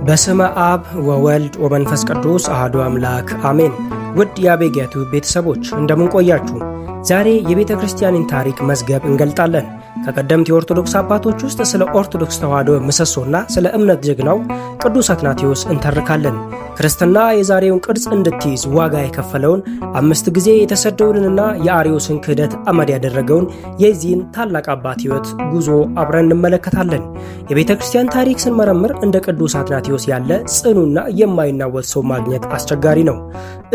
በስመ አብ ወወልድ ወመንፈስ ቅዱስ አሐዱ አምላክ አሜን። ውድ የአቤጌቱ ቤተሰቦች እንደምን ቆያችሁ? ዛሬ የቤተ ክርስቲያንን ታሪክ መዝገብ እንገልጣለን። ከቀደምት የኦርቶዶክስ አባቶች ውስጥ ስለ ኦርቶዶክስ ተዋሕዶ ምሰሶና ስለ እምነት ጀግናው ቅዱስ አትናቴዎስ እንተርካለን። ክርስትና የዛሬውን ቅርጽ እንድትይዝ ዋጋ የከፈለውን 5 ጊዜ የተሰደውንና የአርዮስን ክህደት አመድ ያደረገውን የዚህን ታላቅ አባት ሕይወት ጉዞ አብረን እንመለከታለን። የቤተ ክርስቲያን ታሪክ ስንመረምር እንደ ቅዱስ አትናቴዎስ ያለ ጽኑና የማይናወጥ ሰው ማግኘት አስቸጋሪ ነው።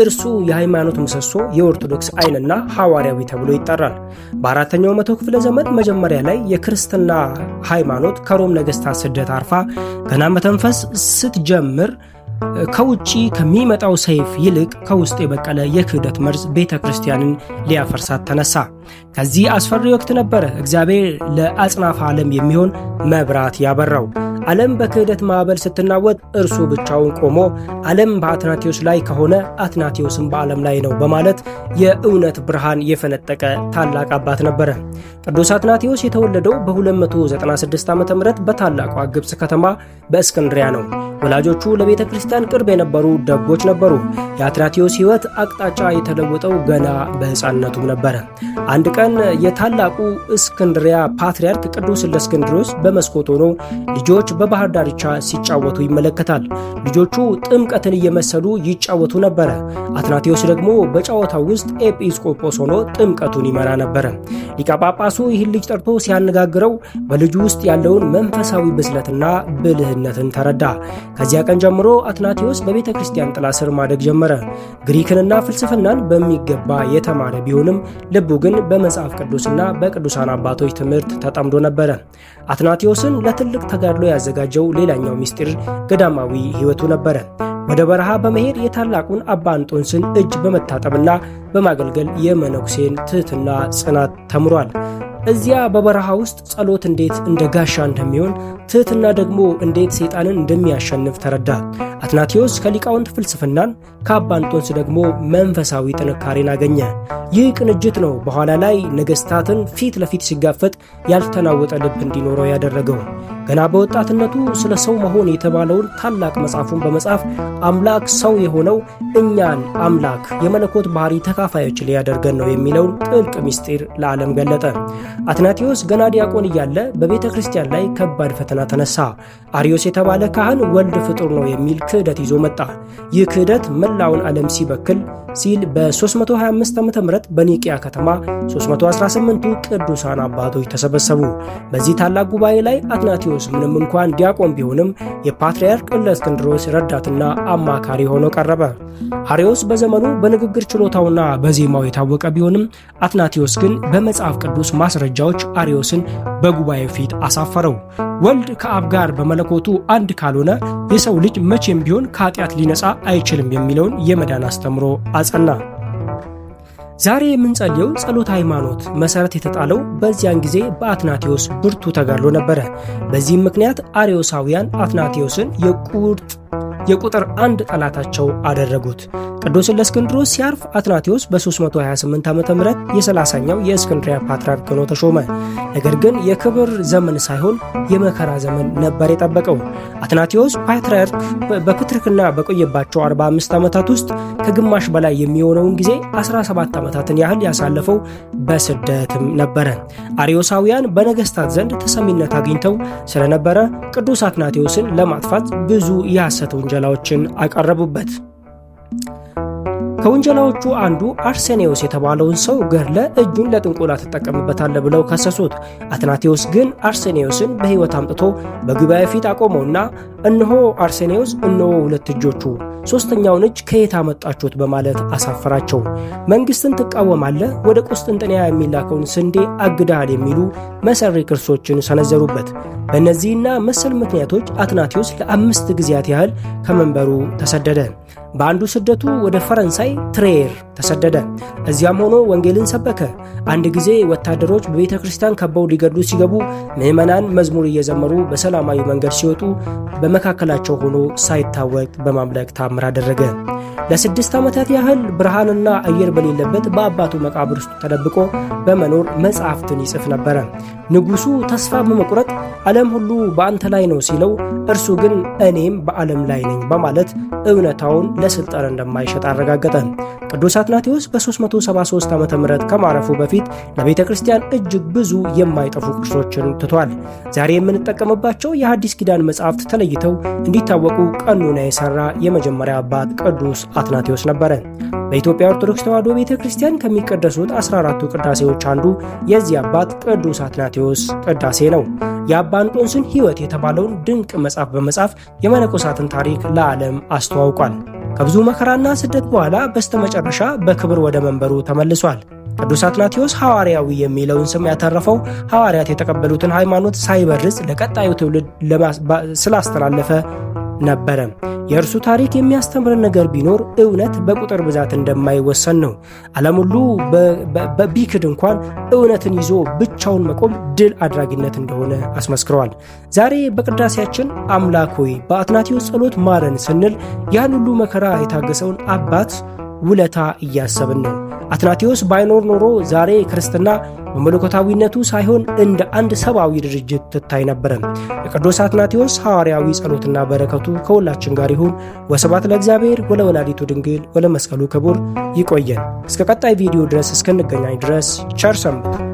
እርሱ የሃይማኖት ምሰሶ፣ የኦርቶዶክስ ዓይንና ሐዋርያዊ ተብሎ ይጠራል። በ4ኛው መቶ ክፍለ ዘመን መጀመሪያ ላይ የክርስትና ሃይማኖት ከሮም ነገሥታት ስደት አርፋ ገና መተንፈስ ስትጀምር ከውጪ ከሚመጣው ሰይፍ ይልቅ ከውስጥ የበቀለ የክህደት መርዝ ቤተ ክርስቲያንን ሊያፈርሳት ተነሳ። ከዚህ አስፈሪ ወቅት ነበረ እግዚአብሔር ለአጽናፈ ዓለም የሚሆን መብራት ያበራው። ዓለም በክህደት ማዕበል ስትናወጥ እርሱ ብቻውን ቆሞ ዓለም በአትናቴዎስ ላይ ከሆነ አትናቴዎስም በዓለም ላይ ነው በማለት የእውነት ብርሃን የፈነጠቀ ታላቅ አባት ነበረ። ቅዱስ አትናቴዎስ የተወለደው በ296 ዓ.ም በታላቋ ግብፅ ከተማ በእስክንድሪያ ነው። ወላጆቹ ለቤተ ክርስቲያን ቅርብ የነበሩ ደጎች ነበሩ። የአትናቴዎስ ሕይወት አቅጣጫ የተለወጠው ገና በሕፃንነቱም ነበረ። አንድ ቀን የታላቁ እስክንድሪያ ፓትርያርክ ቅዱስ እለእስክንድሮስ በመስኮት ሆኖ ልጆች በባህር ዳርቻ ሲጫወቱ ይመለከታል። ልጆቹ ጥምቀትን እየመሰሉ ይጫወቱ ነበረ። አትናቴዎስ ደግሞ በጨዋታው ውስጥ ኤጲስቆጶስ ሆኖ ጥምቀቱን ይመራ ነበረ። ሊቀ ጳጳሱ ይህን ልጅ ጠርቶ ሲያነጋግረው በልጁ ውስጥ ያለውን መንፈሳዊ ብስለትና ብልህነትን ተረዳ። ከዚያ ቀን ጀምሮ አትናቴዎስ በቤተ ክርስቲያን ጥላ ስር ማደግ ጀመረ። ግሪክንና ፍልስፍናን በሚገባ የተማረ ቢሆንም ልቡ ግን በመጽሐፍ ቅዱስና በቅዱሳን አባቶች ትምህርት ተጠምዶ ነበረ። አትናቴዎስን ለትልቅ ተጋድሎ ያዘጋጀው ሌላኛው ምስጢር ገዳማዊ ሕይወቱ ነበረ። ወደ በረሃ በመሄድ የታላቁን አባ እንጦንስን እጅ በመታጠብና በማገልገል የመነኩሴን ትሕትና ጽናት ተምሯል። እዚያ በበረሃ ውስጥ ጸሎት እንዴት እንደ ጋሻ እንደሚሆን፣ ትሕትና ደግሞ እንዴት ሰይጣንን እንደሚያሸንፍ ተረዳ። አትናቴዎስ ከሊቃውንት ፍልስፍናን፣ ከአባ እንጦንስ ደግሞ መንፈሳዊ ጥንካሬን አገኘ። ይህ ቅንጅት ነው በኋላ ላይ ነገሥታትን ፊት ለፊት ሲጋፈጥ ያልተናወጠ ልብ እንዲኖረው ያደረገው። ገና በወጣትነቱ ስለ ሰው መሆን የተባለውን ታላቅ መጽሐፉን በመጻፍ አምላክ ሰው የሆነው እኛን አምላክ የመለኮት ባህሪ ተካፋዮች ሊያደርገን ነው የሚለውን ጥልቅ ምስጢር ለዓለም ገለጠ። አትናቴዎስ ገና ዲያቆን እያለ በቤተ ክርስቲያን ላይ ከባድ ፈተና ተነሳ። አርዮስ የተባለ ካህን ወልድ ፍጡር ነው የሚል ክህደት ይዞ መጣ። ይህ ክህደት መላውን ዓለም ሲበክል ሲል በ325 ዓ.ም በኒቂያ ከተማ 318ቱ ቅዱሳን አባቶች ተሰበሰቡ። በዚህ ታላቅ ጉባኤ ላይ አትናቴዎስ ምንም እንኳን ዲያቆን ቢሆንም የፓትርያርክ እለእስክንድሮስ ረዳትና አማካሪ ሆኖ ቀረበ። አርዮስ በዘመኑ በንግግር ችሎታውና በዜማው የታወቀ ቢሆንም አትናቴዎስ ግን በመጽሐፍ ቅዱስ ማስረጃዎች አርዮስን በጉባኤ ፊት አሳፈረው። ወልድ ከአብ ጋር በመለኮቱ አንድ ካልሆነ የሰው ልጅ መቼም ቢሆን ከኃጢአት ሊነጻ አይችልም የሚለውን የመዳን አስተምሮ አጸና። ዛሬ የምንጸልየው ጸሎተ ሃይማኖት መሰረት የተጣለው በዚያን ጊዜ በአትናቴዎስ ብርቱ ተጋድሎ ነበረ። በዚህም ምክንያት አርዮሳውያን አትናቴዎስን የቁጥር 1 ጠላታቸው አደረጉት። ቅዱስ እለእስክንድሮስ ሲያርፍ አትናቴዎስ በ328 ዓ.ም የ30ኛው የእስክንድሪያ ፓትርያርክ ሆኖ ተሾመ። ነገር ግን የክብር ዘመን ሳይሆን የመከራ ዘመን ነበር የጠበቀው። አትናቴዎስ ፓትርያርክ በፕትርክና በቆየባቸው 45 ዓመታት ውስጥ ከግማሽ በላይ የሚሆነውን ጊዜ 17 ዓመታትን ያህል ያሳለፈው በስደትም ነበረ። አርዮሳውያን በነገሥታት ዘንድ ተሰሚነት አግኝተው ስለነበረ ቅዱስ አትናቴዎስን ለማጥፋት ብዙ የሐሰት ውንጀላዎችን አቀረቡበት። ከወንጀላዎቹ አንዱ አርሴኔዎስ የተባለውን ሰው ገድለ እጁን ለጥንቆላ ትጠቀምበታለህ ብለው ከሰሱት። አትናቴዎስ ግን አርሴኔዎስን በሕይወት አምጥቶ በጉባኤ ፊት አቆመውና እነሆ አርሴኔዎስ፣ እነሆ 2 እጆቹ፣ ሦስተኛውን እጅ ከየት አመጣችሁት በማለት አሳፈራቸው። መንግሥትን ትቃወማለህ፣ ወደ ቁስጥንጥንያ የሚላከውን ስንዴ አግደሃል የሚሉ መሰሪ ክሶችን ሰነዘሩበት። በእነዚህና መሰል ምክንያቶች አትናቴዎስ ለ5 ጊዜያት ያህል ከመንበሩ ተሰደደ። በአንዱ ስደቱ ወደ ፈረንሳይ ትሬር ተሰደደ። እዚያም ሆኖ ወንጌልን ሰበከ። አንድ ጊዜ ወታደሮች በቤተ ክርስቲያን ከበው ሊገድሉ ሲገቡ ምዕመናን መዝሙር እየዘመሩ በሰላማዊ መንገድ ሲወጡ በመካከላቸው ሆኖ ሳይታወቅ በማምለክ ታምር አደረገ። ለ6 ዓመታት ያህል ብርሃንና አየር በሌለበት በአባቱ መቃብር ውስጥ ተደብቆ በመኖር መጽሐፍትን ይጽፍ ነበረ። ንጉሱ ተስፋ በመቁረጥ ዓለም ሁሉ በአንተ ላይ ነው ሲለው፣ እርሱ ግን እኔም በዓለም ላይ ነኝ በማለት እውነታውን ለስልጣን እንደማይሸጥ አረጋገጠ። ቅዱስ አትናቴዎስ በ373 ዓመተ ምህረት ከማረፉ በፊት ለቤተ ክርስቲያን እጅግ ብዙ የማይጠፉ ቅርሶችን ትቷል። ዛሬ የምንጠቀምባቸው የሐዲስ ኪዳን መጻሕፍት ተለይተው እንዲታወቁ ቀኖና የሰራ የመጀመሪያ አባት ቅዱስ አትናቴዎስ ነበረ። በኢትዮጵያ ኦርቶዶክስ ተዋሕዶ ቤተ ክርስቲያን ከሚቀደሱት 14ቱ ቅዳሴዎች አንዱ የዚህ አባት ቅዱስ አትናቴዎስ ቅዳሴ ነው። የአባ እንጦንስን ሕይወት የተባለውን ድንቅ መጽሐፍ በመጻፍ የመነኮሳትን ታሪክ ለዓለም አስተዋውቋል። ከብዙ መከራና ስደት በኋላ በስተመጨረሻ በክብር ወደ መንበሩ ተመልሷል። ቅዱስ አትናቴዎስ ሐዋርያዊ የሚለውን ስም ያተረፈው ሐዋርያት የተቀበሉትን ሃይማኖት ሳይበርዝ ለቀጣዩ ትውልድ ስላስተላለፈ ነበረ። የእርሱ ታሪክ የሚያስተምረን ነገር ቢኖር እውነት በቁጥር ብዛት እንደማይወሰን ነው። ዓለም ሁሉ ቢክድ እንኳን እውነትን ይዞ ብቻውን መቆም ድል አድራጊነት እንደሆነ አስመስክረዋል። ዛሬ በቅዳሴያችን አምላክ ሆይ በአትናቴዎስ ጸሎት ማረን ስንል ያን ሁሉ መከራ የታገሰውን አባት ውለታ እያሰብን ነው። አትናቴዎስ ባይኖር ኖሮ ዛሬ ክርስትና በመለኮታዊነቱ ሳይሆን እንደ አንድ ሰብአዊ ድርጅት ትታይ ነበረ። የቅዱስ አትናቴዎስ ሐዋርያዊ ጸሎትና በረከቱ ከሁላችን ጋር ይሁን። ወስብሐት ለእግዚአብሔር ወለወላዲቱ ድንግል ወለመስቀሉ ክቡር። ይቆየን። እስከ ቀጣይ ቪዲዮ ድረስ እስክንገናኝ ድረስ ቸር ሰንብቱ።